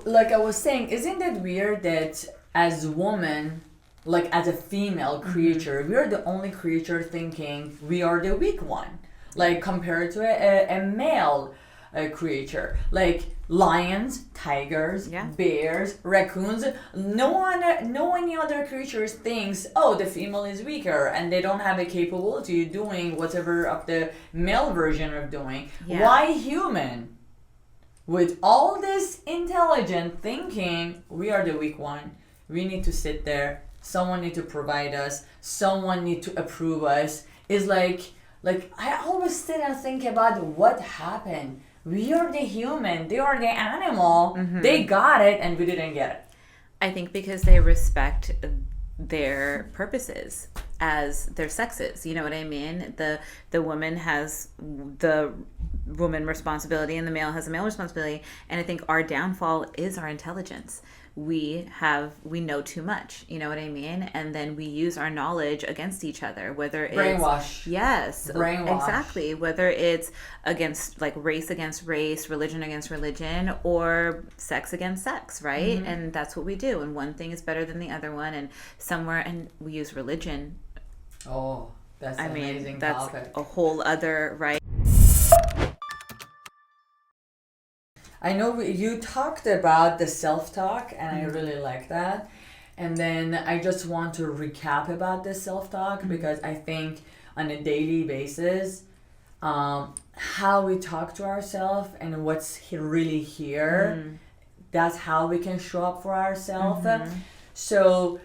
like I was saying, isn't it weird that as women, like as a female creature, we are the only creature thinking we are the weak one, like compared to a male creature, like lions, tigers, bears, raccoons. No any other creatures thinks, oh, the female is weaker and they don't have a capability of doing whatever of the male version of doing. Why human? With all this intelligent thinking, we are the weak one. We need to sit there. Someone need to provide us. Someone need to approve us. It's like I always sit and think about what happened. We are the human. They are the animal. They got it and we didn't get it. I think because they respect their purposes as their sexes. You know what I mean? The woman has the woman responsibility and the male has a male responsibility. And I think our downfall is our intelligence. We know too much, you know what I mean? And then we use our knowledge against each other, whether it's brainwash. Yes, brainwash. Exactly. Whether it's against race against race, religion against religion, or sex against sex, right? And that's what we do. And one thing is better than the other one, and we use religion. Oh, that's an amazing that's topic. A whole other, right? I know you talked about the self-talk, and I really like that. And then I just want to recap about the self-talk because I think on a daily basis, how we talk to ourselves and what's really here, that's how we can show up for ourselves. So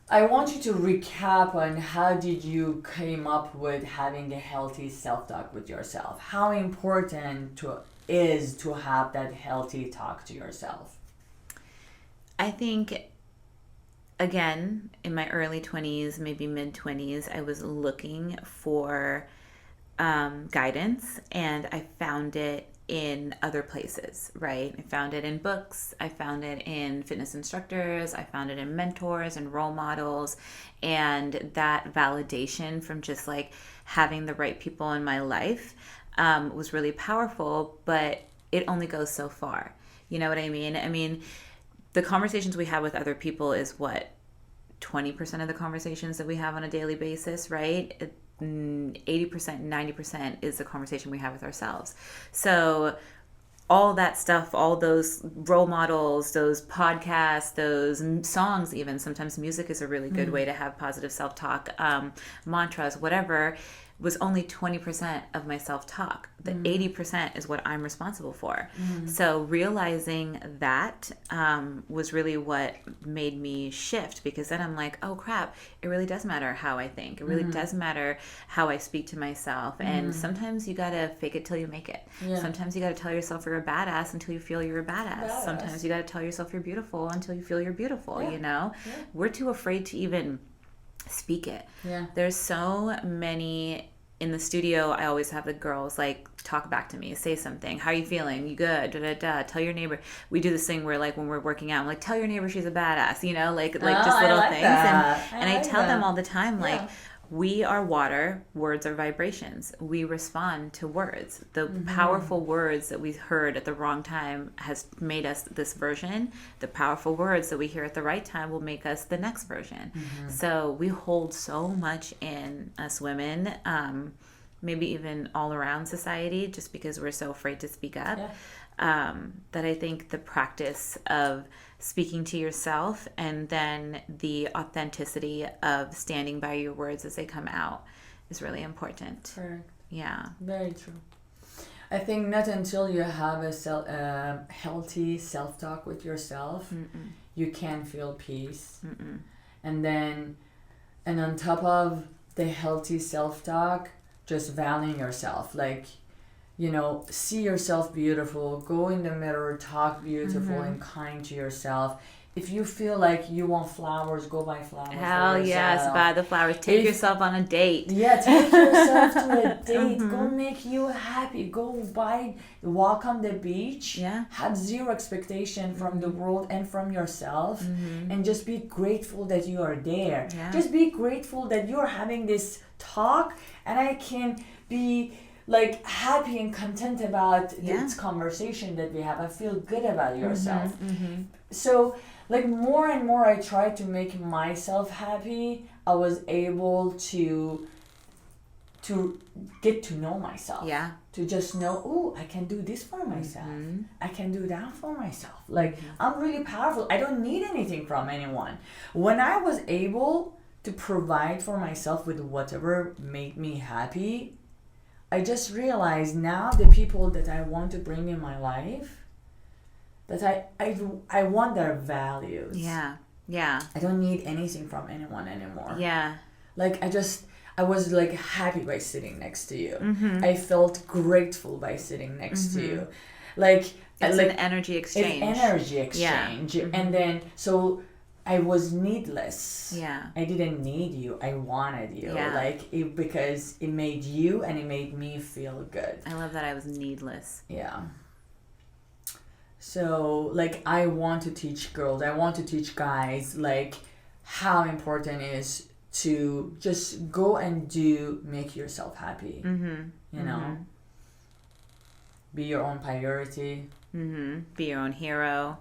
I want you to recap on how did you came up with having a healthy self-talk with yourself? How important is to have that healthy talk to yourself? I think, again, in my early 20s, maybe mid 20s, I was looking for guidance, and I found it in other places, right? I found it in books, I found it in fitness instructors, I found it in mentors and role models, and that validation from just having the right people in my life was really powerful, but it only goes so far. You know what I mean? I mean, the conversations we have with other people is what, 20% of the conversations that we have on a daily basis, right? 80%, 90% is the conversation we have with ourselves. So all that stuff, all those role models, those podcasts, those songs, even sometimes music is a really good way to have positive self-talk, mantras, whatever, was only 20% of my self-talk. The 80% is what I'm responsible for. So realizing that was really what made me shift, because then I'm like, oh crap, it really does matter how I think. It really does matter how I speak to myself. And sometimes you gotta fake it till you make it. Sometimes you gotta tell yourself you're a badass until you feel you're a badass. Sometimes you gotta tell yourself you're beautiful until you feel you're beautiful, you know? We're too afraid to even speak it. There's so many in the studio. I always have the girls talk back to me, say something. How are you feeling? You good? Da, da, da. Tell your neighbor. We do this thing where when we're working out, I'm like, tell your neighbor she's a badass, you know, just little things. That. And I tell them all the time, we are water, words are vibrations. We respond to words. The powerful words that we heard at the wrong time has made us this version. The powerful words that we hear at the right time will make us the next version. So we hold so much in us women, maybe even all around society, just because we're so afraid to speak up. That I think the practice of speaking to yourself and then the authenticity of standing by your words as they come out is really important. Correct. Yeah. Very true. I think not until you have a healthy self-talk with yourself, you can feel peace. And on top of the healthy self-talk, just valuing yourself. See yourself beautiful, go in the mirror, talk beautiful and kind to yourself. If you feel like you want flowers, go buy flowers. Hell yes, buy the flowers. Take yourself on a date. Yeah, take yourself to a date. Go make you happy. Go walk on the beach. Yeah. Have zero expectation from the world and from yourself. And just be grateful that you are there. Yeah. Just be grateful that you're having this talk and I can be like happy and content about Yeah. this conversation that we have. I feel good about yourself. Mm-hmm. So like more and more I try to make myself happy, I was able to get to know myself. Yeah. To just know, oh, I can do this for myself. Mm-hmm. I can do that for myself. Like, I'm really powerful. I don't need anything from anyone. When I was able to provide for myself with whatever made me happy, I just realized now the people that I want to bring in my life, that I want their values. Yeah. Yeah. I don't need anything from anyone anymore. Yeah. Like, I was like happy by sitting next to you. Mm-hmm. I felt grateful by sitting next to you. Like, It's like an energy exchange. It's energy exchange. Yeah. And then, so I was needless. Yeah. I didn't need you. I wanted you. Yeah. Like, because it made you and it made me feel good. I love that I was needless. Yeah. So, like, I want to teach girls, I want to teach guys, like, how important it is to just go and make yourself happy. Mm-hmm. You know? Be your own priority. Mm-hmm. Be your own hero.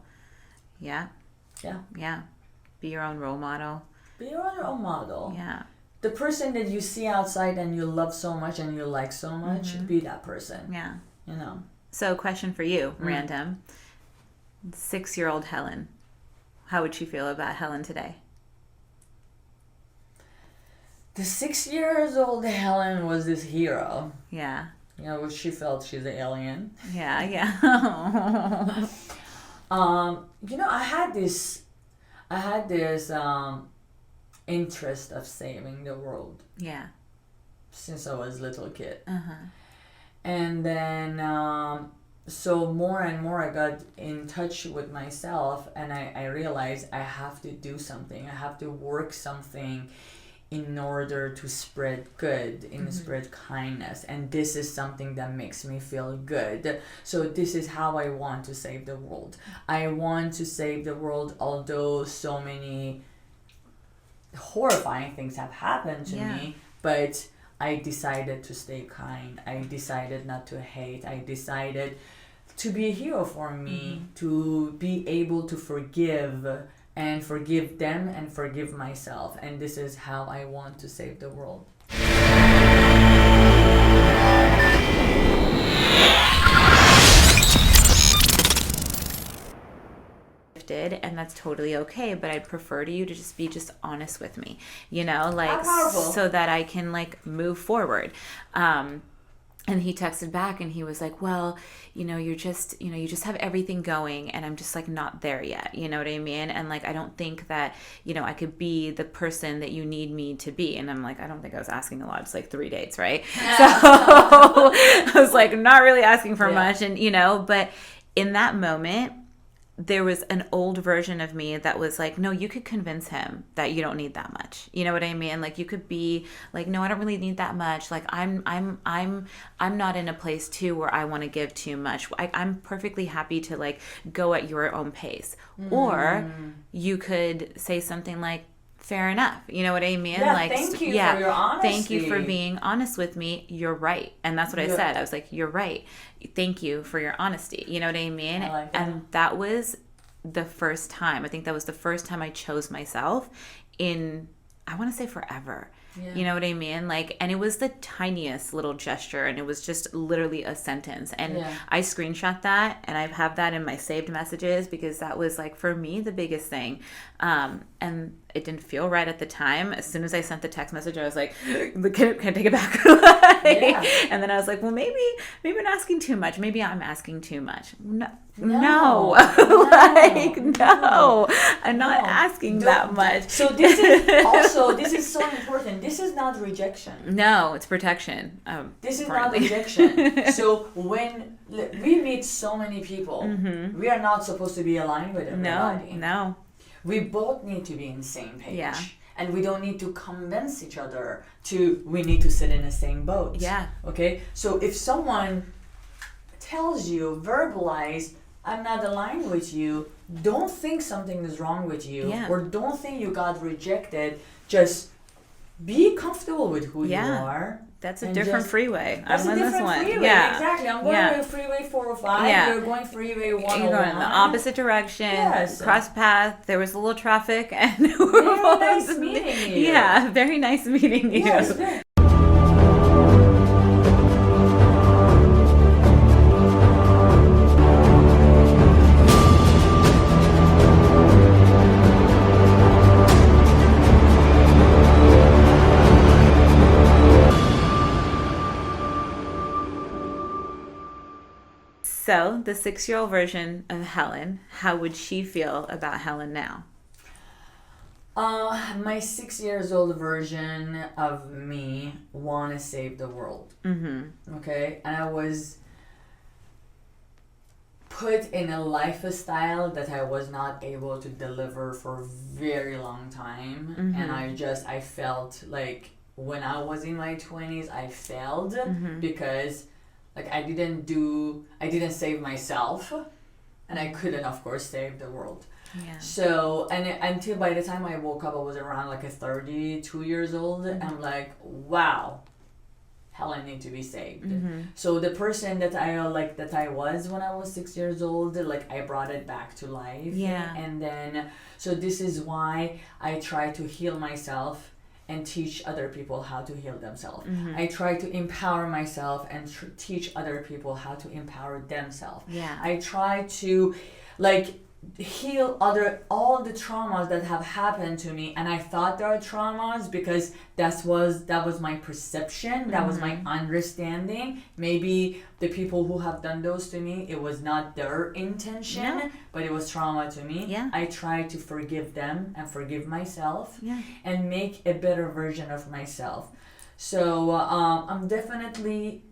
Yeah. Yeah. Yeah. Be your own role model. Be your own role model. Yeah. The person that you see outside and you love so much and you like so much, be that person. Yeah. You know? So, question for you, random. 6-year-old Helen. How would she feel about Helen today? The 6 years old Helen was this hero. Yeah. You know, she felt she's an alien. Yeah, yeah. You know, I had this interest of saving the world Yeah. since I was a little kid. Uh-huh. And then, so more and more I got in touch with myself and I realized I have to do something. I have to work something in order to spread good, spread kindness. And this is something that makes me feel good. So this is how I want to save the world. I want to save the world, although so many horrifying things have happened to me, but I decided to stay kind. I decided not to hate. I decided to be a hero for me, to be able to forgive and forgive them and forgive myself. And this is how I want to save the world. And that's totally okay, but I'd prefer to you to just be honest with me, you know, like, so that I can like move forward. And he texted back and he was like, well, you know, you just have everything going and I'm just like not there yet. You know what I mean? And like, I don't think that, you know, I could be the person that you need me to be. And I'm like, I don't think I was asking a lot. It's like 3 dates, right? So I was like, not really asking for much. And, you know, but in that moment, there was an old version of me that was like, no, you could convince him that you don't need that much. You know what I mean? Like, you could be like, no, I don't really need that much. Like, I'm not in a place too where I want to give too much. I'm perfectly happy to like go at your own pace. Or you could say something like, fair enough. You know what I mean? Yeah, like, thank you for your honesty. Thank you for being honest with me. You're right. And that's what I said. I was like, you're right. Thank you for your honesty. You know what I mean? I like that. And that was the first time. I think that was the first time I chose myself in, I want to say forever. Yeah. You know what I mean? Like, and it was the tiniest little gesture and it was just literally a sentence. And I screenshot that and I have that in my saved messages because that was like, for me, the biggest thing. And it didn't feel right at the time. As soon as I sent the text message, I was like, can I take it back? And then I was like, well, maybe I'm asking too much. Maybe I'm asking too much. No. Like, no. I'm not asking that much. So this is so important. This is not rejection. No, it's protection. This is not rejection. So when we meet so many people, we are not supposed to be aligned with everybody. No. We both need to be on the same page. Yeah. And we don't need to convince each other we need to sit in the same boat. Yeah. Okay? So if someone tells you, verbalize, I'm not aligned with you, don't think something is wrong with you, or don't think you got rejected. Just be comfortable with who you Yeah. are. That's a And different just- freeway. That's I'm a on this different one. freeway. Yeah. Exactly. I'm going Yeah. to freeway 405. Yeah. You're going freeway 101. You're going in the opposite direction. Yes. Cross path. There was a little traffic, and Very nice meeting you. Yeah, very nice meeting you. Yes, very. So, the 6-year-old version of Helen, how would she feel about Helen now? My 6 years old version of me want to save the world. Mm-hmm. Okay, and I was put in a lifestyle that I was not able to deliver for a very long time, Mhm. and I felt like when I was in my 20s, I failed Mhm. because like I didn't save myself, and I couldn't, of course, save the world. Yeah. So, until by the time I woke up, I was around like a 32 years old. I'm like, wow, Helen need to be saved. Mm-hmm. So the person that I was when I was 6 years old, like I brought it back to life. Yeah. And then, so this is why I try to heal myself and teach other people how to heal themselves. Mhm. I try to empower myself and teach other people how to empower themselves. Yeah. I try to heal all the traumas that have happened to me, and I thought they are traumas because that was my perception, that was my understanding. Maybe the people who have done those to me, it was not their intention, No. but it was trauma to me. Yeah. I try to forgive them and forgive myself Yeah. and make a better version of myself. So I'm definitely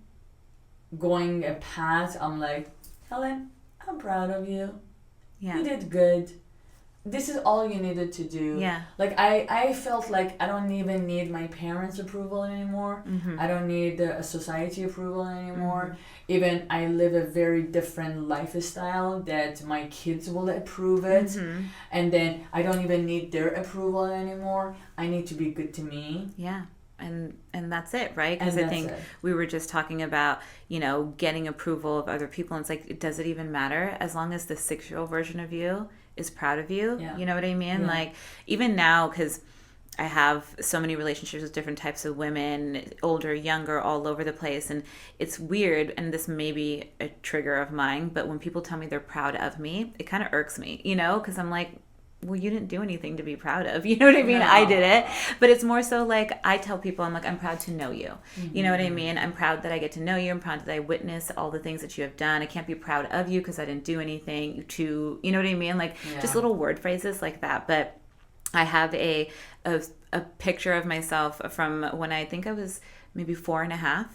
going a path. I'm like, Helen, I'm proud of you. Yeah. You did good. This is all you needed to do. Yeah. Like I felt like I don't even need my parents' approval anymore. Mhm. I don't need a society approval anymore. Even I live a very different lifestyle that my kids will approve it. Mhm. And then I don't even need their approval anymore. I need to be good to me. Yeah. And that's it, right? Because And I that's think it. we were just talking about, getting approval of other people. And it's like, does it even matter? As long as the 6-year-old version of you is proud of you. Yeah. You know what I mean? Yeah. Like, even now, because I have so many relationships with different types of women, older, younger, all over the place. And it's weird, and this may be a trigger of mine, but when people tell me they're proud of me, it kind of irks me, because I'm like, well, you didn't do anything to be proud of. You know what I mean? No. I did it. But it's more so like I tell people, I'm like, I'm proud to know you. You know what I Mm-hmm. mean? I'm proud that I get to know you. I'm proud that I witness all the things that you have done. I can't be proud of you because I didn't do anything to, you know what I mean? Like just Yeah. little word phrases like that. But I have a picture of myself from when I think I was maybe 4.5.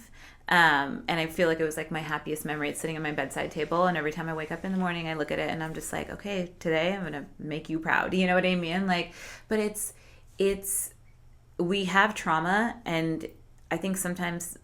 And I feel like it was like my happiest memory. It's sitting on my bedside table, and every time I wake up in the morning, I look at it and I'm just like, okay, today I'm gonna make you proud. You know what I mean? Like, but it's we have trauma, and I think sometimes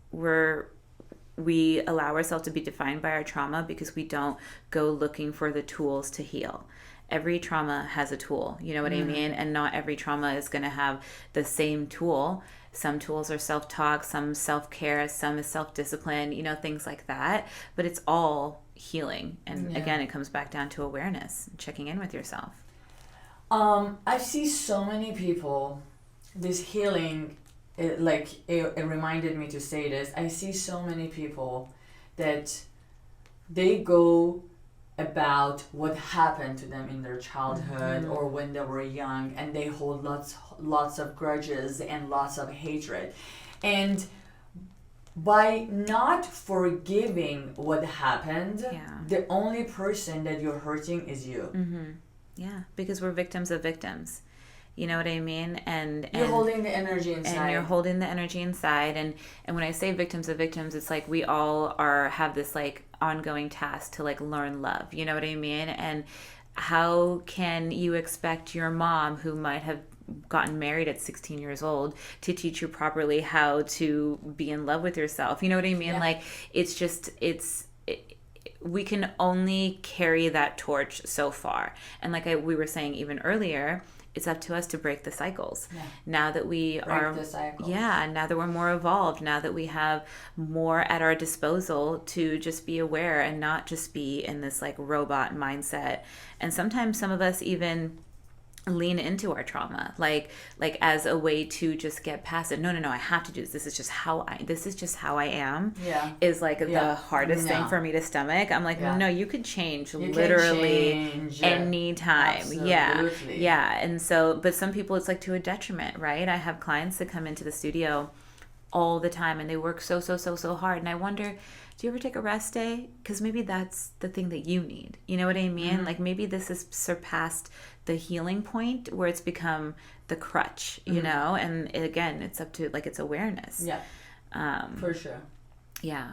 we allow ourselves to be defined by our trauma because we don't go looking for the tools to heal. Every trauma has a tool, you know what I mean? And not every trauma is going to have the same tool. Some tools are self-talk, some self-care, some is self-discipline, things like that. But it's all healing. And again, it comes back down to awareness, checking in with yourself. I see so many people, this healing, it reminded me to say this. I see so many people that they go about what happened to them in their childhood or when they were young, and they hold lots of grudges and lots of hatred, and by not forgiving what happened, the only person that you're hurting is you. Yeah, because we're victims of victims. You know what I mean? And you're holding the energy inside. And you're holding the energy inside. And when I say victims of victims, it's like we all have this like ongoing task to like learn love. You know what I mean? And how can you expect your mom, who might have gotten married at 16 years old, to teach you properly how to be in love with yourself? You know what I mean? Yeah. Like we can only carry that torch so far. And like we were saying even earlier, it's up to us to break the cycles. Yeah. Now that we Break the cycles. Yeah, now that we're more evolved, now that we have more at our disposal to just be aware and not just be in this like robot mindset. And sometimes some of us even lean into our trauma like as a way to just get past it. No, I have to do this. This is just how I am. Yeah. Is like the hardest thing for me to stomach. I'm like, no, you could change literally anytime. Absolutely. Yeah. And so, but some people it's like to a detriment, right? I have clients that come into the studio all the time and they work so hard, and I wonder, do you ever take a rest day? Because maybe that's the thing that you need. You know what I mean? Mm-hmm. Like maybe this has surpassed the healing point where it's become the crutch, you know? And again, it's up to like, it's awareness. Yeah. For sure. Yeah.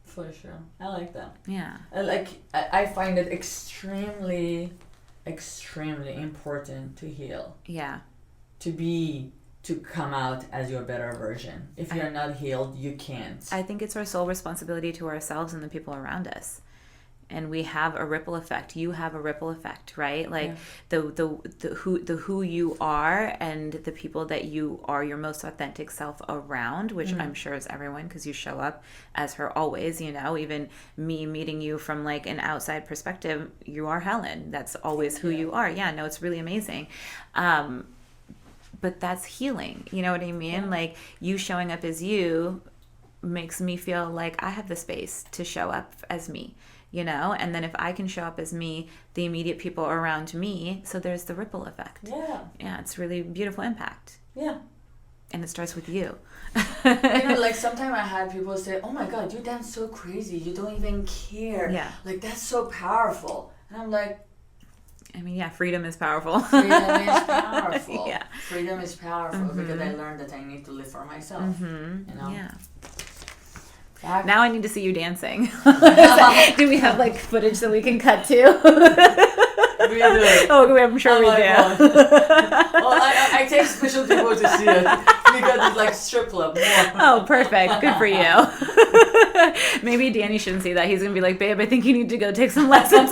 For sure. I like that. Yeah. I find it extremely important to heal. Yeah. To come out as your better version. If you're not healed, you can't. I think it's our sole responsibility to ourselves and the people around us. And we have a ripple effect. You have a ripple effect, right? Like the who you are and the people that you are your most authentic self around, which I'm sure is everyone, because you show up as her always, you know, even me meeting you from like an outside perspective, you are Helen. That's always who you are. Yeah, no, it's really amazing. But that's healing. You know what I mean? Yeah. Like you showing up as you makes me feel like I have the space to show up as me, you know? And then if I can show up as me, the immediate people around me, so there's the ripple effect. Yeah. Yeah, it's really beautiful impact. Yeah. And it starts with you. You know, like sometimes I had people say, oh my God, you dance so crazy. You don't even care. Yeah. Like that's so powerful. And I'm like, I mean, yeah, freedom is powerful. Freedom is powerful. Yeah. Freedom is powerful because I learned that I need to live for myself. Mm-hmm. You know? Yeah. Now I need to see you dancing. Do we have like footage that we can cut to? We do. Oh, I'm sure we do. Well, I take special people to see it because it's like strip club. Oh, perfect. Good for you. Maybe Danny shouldn't see that. He's going to be like, babe, I think you need to go take some lessons.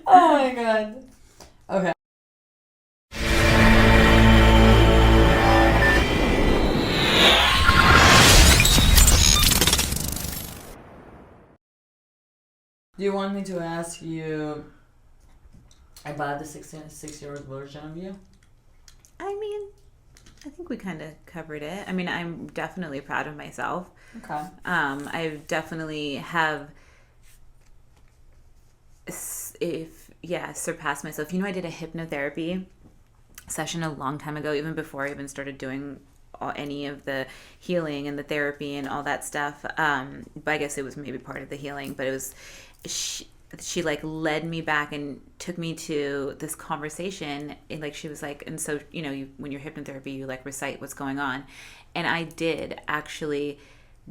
Oh my God. Okay. Do you want me to ask you about the 6-year-old version of you? I mean, I think we kind of covered it. I mean, I'm definitely proud of myself. Okay. I definitely have surpassed myself. You know, I did a hypnotherapy session a long time ago, even before I even started doing any of the healing and the therapy and all that stuff. But I guess it was maybe part of the healing, but it was, she like led me back and took me to this conversation, and like she was like, and so you know, when you're hypnotherapy, you like recite what's going on, and I did actually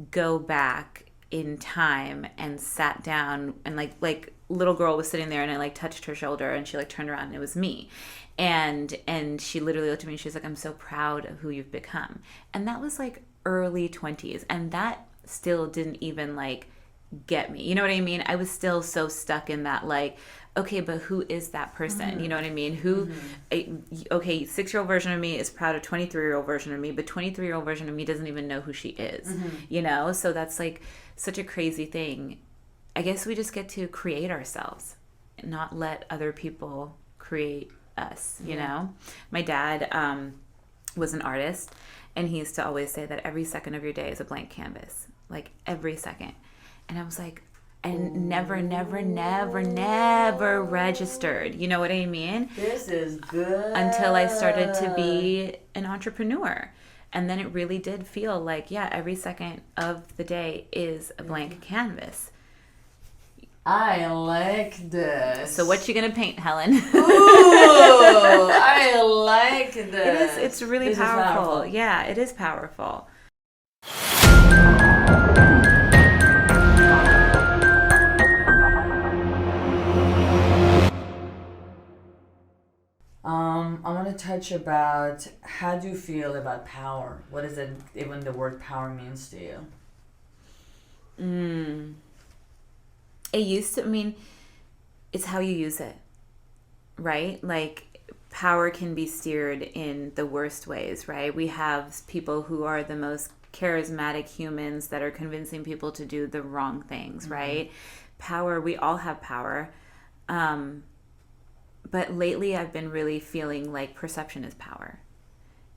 go back in time and sat down, and like little girl was sitting there, and I like touched her shoulder, and she like turned around and it was me, and she literally looked at me and she's like, I'm so proud of who you've become. And that was like early 20s, and that still didn't even like get me, you know what I mean? I was still so stuck in that like, okay, but who is that person? Mm-hmm. You know what I mean? Who, okay, 6-year-old version of me is proud of 23-year-old version of me, but 23-year-old version of me doesn't even know who she is, you know? So that's like such a crazy thing. I guess we just get to create ourselves and not let other people create us, you know? My dad was an artist, and he used to always say that every second of your day is a blank canvas, like every second. And I was like, and never registered. You know what I mean? This is good. Until I started to be an entrepreneur. And then it really did feel like, yeah, every second of the day is a blank canvas. I like this. So what you gonna paint, Helen? Ooh, I like this. It's really powerful. Yeah, it is powerful. I want to touch about how do you feel about power? What is it, even the word power means to you? It used to, I mean, it's how you use it, right? Like, power can be steered in the worst ways, right? We have people who are the most charismatic humans that are convincing people to do the wrong things, right? Power, we all have power. But lately I've been really feeling like perception is power,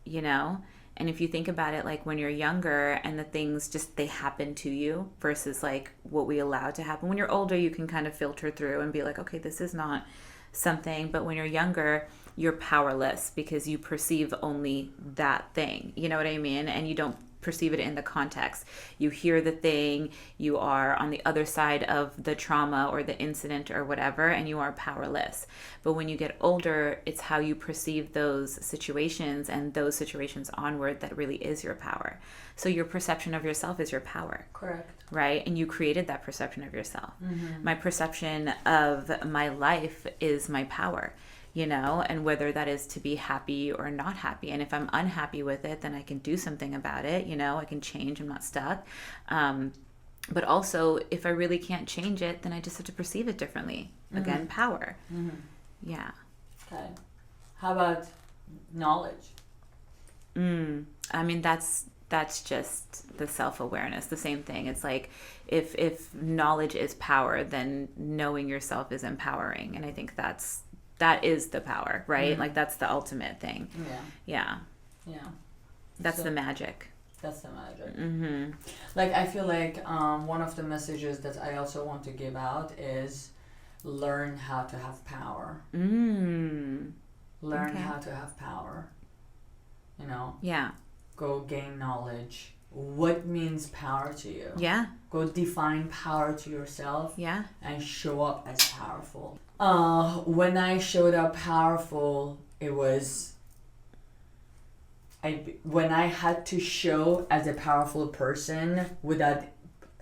you know? And if you think about it, like when you're younger and the things just, they happen to you versus like what we allow to happen. When you're older, you can kind of filter through and be like, okay, this is not something. But when you're younger, you're powerless because you perceive only that thing. You know what I mean? And you don't perceive it in the context. You hear the thing, you are on the other side of the trauma or the incident or whatever, and you are powerless. But when you get older, it's how you perceive those situations and those situations onward that really is your power. So your perception of yourself is your power. Correct. Right? And you created that perception of yourself. My perception of my life is my power. You know, and whether that is to be happy or not happy. And if I'm unhappy with it, then I can do something about it. You know, I can change. I'm not stuck. But also, if I really can't change it, then I just have to perceive it differently. Again, power. Yeah. Okay. How about knowledge? I mean, that's just the self-awareness, the same thing. It's like if knowledge is power, then knowing yourself is empowering. And I think that is the power, right? Like that's the ultimate thing. Yeah. That's the magic. That's the magic. Like I feel like one of the messages that I also want to give out is learn how to have power. Learn how to have power. You know? Yeah. Go gain knowledge. What means power to you? Yeah. Go define power to yourself. Yeah. And show up as powerful. When I showed up powerful, it was when I had to show as a powerful person without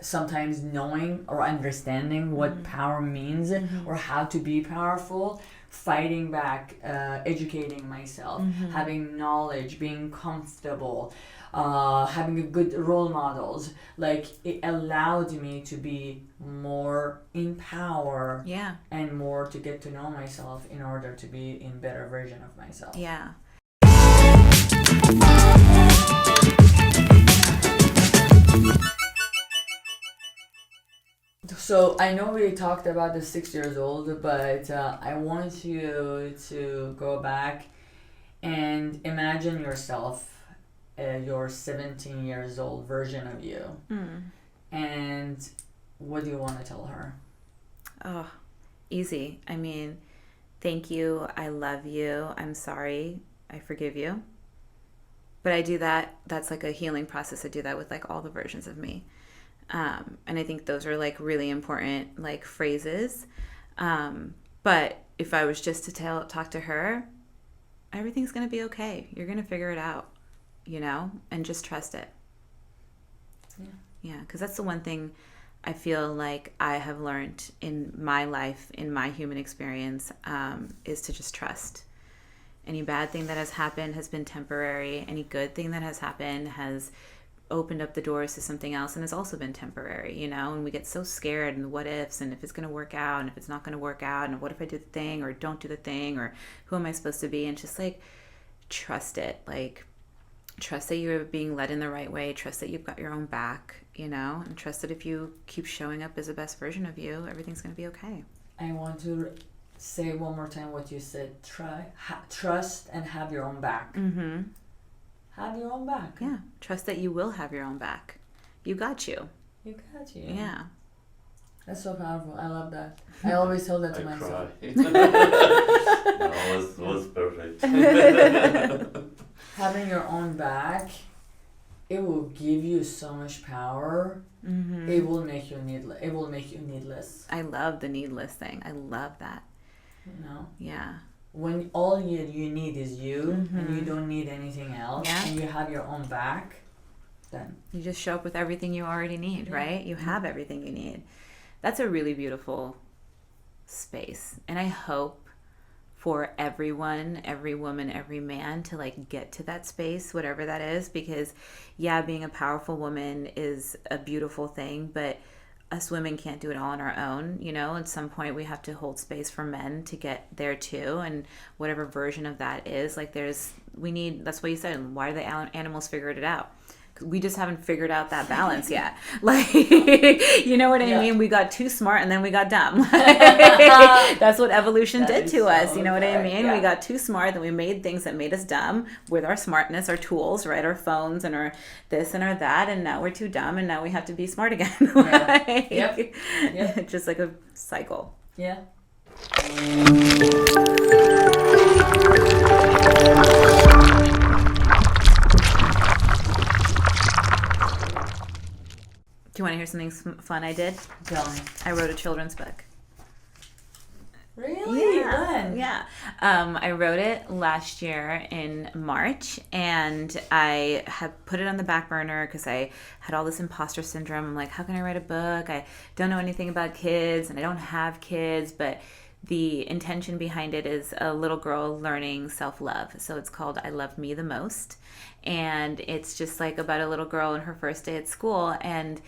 sometimes knowing or understanding what power means or how to be powerful, fighting back, educating myself, having knowledge, being comfortable, having a good role models. Like it allowed me to be more in power and more to get to know myself in order to be in better version of myself. Yeah. So I know we talked about the 6 years old, but I want you to go back and imagine yourself, your 17 years old version of you. And what do you want to tell her? Oh, easy. I mean, thank you. I love you. I'm sorry. I forgive you. But I do that. That's like a healing process. I do that with like all the versions of me. And I think those are like really important like phrases. But if I was just to talk to her, everything's going to be okay. You're going to figure it out, you know, and just trust it. Yeah. Because that's the one thing I feel like I have learned in my life, in my human experience, is to just trust. Any bad thing that has happened has been temporary. Any good thing that has happened has opened up the doors to something else and has also been temporary, you know. And we get so scared and what ifs and if it's going to work out and if it's not going to work out and what if I do the thing or don't do the thing or who am I supposed to be, and just like trust it. Like trust that you're being led in the right way, trust that you've got your own back, you know, and trust that if you keep showing up as the best version of you, everything's going to be okay. I want to say one more time what you said. Trust and have your own back. Have your own back. Yeah. Trust that you will have your own back. You got you. You got you. Yeah. That's so powerful. I love that. I always tell that to myself. No, it was perfect. Having your own back, it will give you so much power. It will make you needless. It will make you needless. I love the needless thing. I love that. You know? Yeah. When all you need is you and you don't need anything else and you have your own back, then you just show up with everything you already need, right? You have everything you need. That's a really beautiful space. And I hope for everyone, every woman, every man to like get to that space, whatever that is, because being a powerful woman is a beautiful thing, but us women can't do it all on our own. At some point we have to hold space for men to get there too, and whatever version of that is, like that's what you said, why do the animals figure it out? We just haven't figured out that balance yet. Like, you know what I mean? We got too smart and then we got dumb. That's what evolution did to us. You know what I mean? We got too smart, then we made things that made us dumb with our smartness, our tools, right? Our phones and our this and our that. And now we're too dumb and now we have to be smart again. Like, Yep. Just like a cycle. Yeah. Do you want to hear something fun I did? Tell me. I wrote a children's book. Really? When? Yeah. I wrote it last year in March, and I had put it on the back burner because I had all this imposter syndrome. I'm like, how can I write a book? I don't know anything about kids, and I don't have kids, but the intention behind it is a little girl learning self-love. So it's called I Love Me the Most. And it's just like about a little girl in her first day at school. And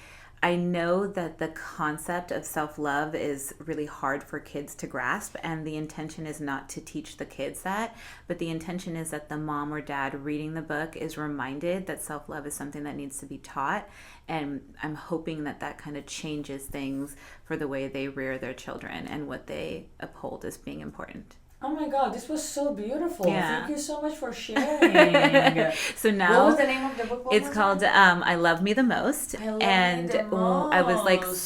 I know that the concept of self-love is really hard for kids to grasp, and the intention is not to teach the kids that, but the intention is that the mom or dad reading the book is reminded that self-love is something that needs to be taught, and I'm hoping that that kind of changes things for the way they rear their children and what they uphold as being important. Oh my God, this was so beautiful. Yeah. Thank you so much for sharing. So now, what was the name of the book? It's called I Love Me the Most. I Love And Me the I was like Most.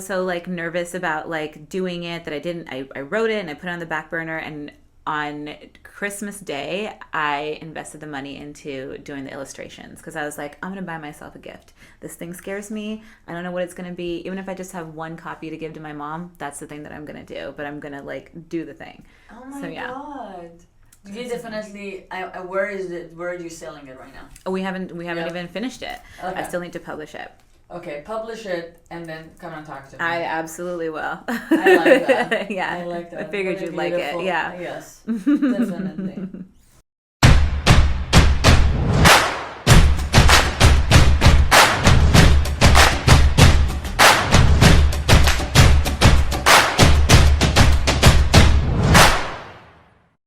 so like nervous about like doing it that I didn't. I wrote it and I put it on the back burner, and on Christmas Day, I invested the money into doing the illustrations because I was like, I'm going to buy myself a gift. This thing scares me. I don't know what it's going to be. Even if I just have one copy to give to my mom, that's the thing that I'm going to do. But I'm going to like do the thing. Oh my So, yeah. God. You definitely. Where is it? Where are you selling it right now? Oh, we haven't Yeah. even finished it. Okay. I still need to publish it. Okay, publish it and then come and talk to me. I absolutely will. I like that. Yeah. I like that. I figured What a you'd like it. beautiful- Yeah. Yes, definitely.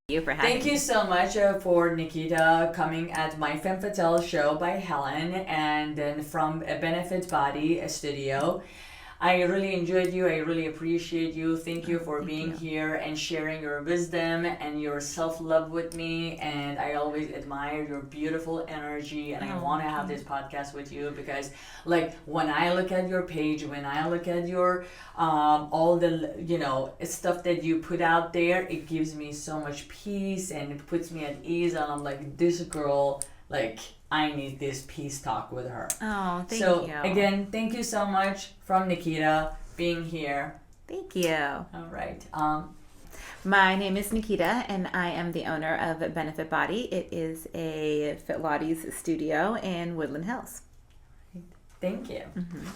You for having Thank you so much for Nikkita coming at my Femme Fatale show by Helen, and then from a Benefit Body studio. I really enjoyed you. I really appreciate you. Thank you for being here and sharing your wisdom and your self-love with me. And I always admire your beautiful energy. And I want to have this podcast with you because, like, when I look at your page, when I look at your all the stuff that you put out there, it gives me so much peace and it puts me at ease. And I'm like, this girl, like, I need this peace talk with her. Oh, thank you. So again, thank you so much from Nikkita being here. Thank you. All right. My name is Nikkita, and I am the owner of Benefit Body. It is a Fit Lottie's studio in Woodland Hills. Thank you. Mm-hmm.